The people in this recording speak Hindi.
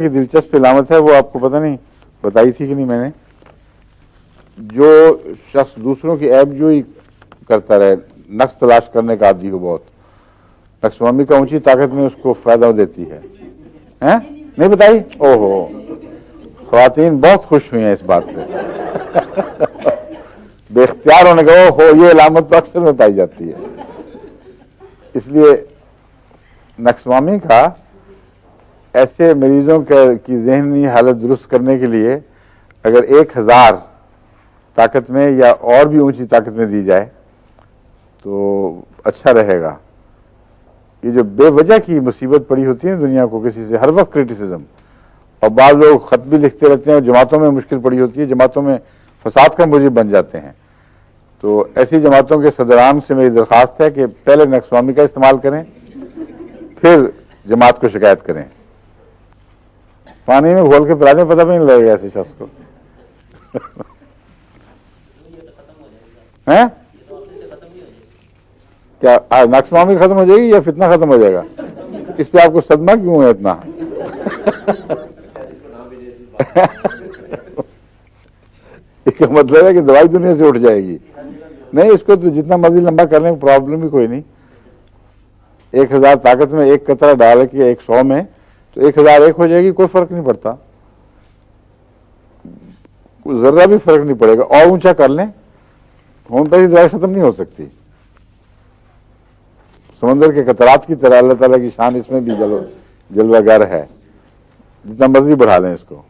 की दिलचस्प इलामत है, वो आपको पता नहीं बताई थी कि नहीं मैंने। जो शख्स दूसरों की ऐबजोई करता रहे, नक्स तलाश करने का आदी हो बहुत, नक्सवामी का ऊंची ताकत में उसको फायदा देती है। हैं? नहीं बताई? ओहो, ख्वातीन बहुत खुश हुई हैं इस बात से। बेख्तियार होने का हो, ये इलामत तो अक्सर में पाई जाती है। इसलिए नक्सवामी का ऐसे मरीजों की ज़हनी हालत दुरुस्त करने के लिए अगर 1000 ताकत में या और भी ऊंची ताकत में दी जाए तो अच्छा रहेगा। ये जो बेवजह की मुसीबत पड़ी होती है दुनिया को किसी से, हर वक्त क्रिटिसिज्म, और बाद लोग खत भी लिखते रहते हैं और जमातों में मुश्किल पड़ी होती है, जमातों में फसाद का मुजीब बन जाते हैं। तो ऐसी जमातों के सदरान से मेरी दरख्वास्त है कि पहले नक्सवामी का इस्तेमाल करें, फिर जमात को शिकायत करें। पानी में घोल के पिला दें, पता भी नहीं लगेगा ऐसे शख्स को। हैं? क्या नक्सवामी खत्म हो जाएगी या फितना खत्म हो जाएगा? इस पे आपको सदमा क्यों है इतना? इसका मतलब है कि दवाई दुनिया से उठ जाएगी। नहीं, इसको तो जितना मर्जी लंबा करने में प्रॉब्लम ही कोई नहीं। 1000 ताकत में एक कतरा डाल के 100 में, तो 1001 हो जाएगी, कोई फर्क नहीं पड़ता, जरा भी फर्क नहीं पड़ेगा। और ऊंचा कर लें, होम्योपैथी दवाई खत्म नहीं हो सकती। समंदर के कतरात की तरह अल्लाह ताला की शान इसमें भी जलवागर है, जितना मर्जी बढ़ा लें इसको।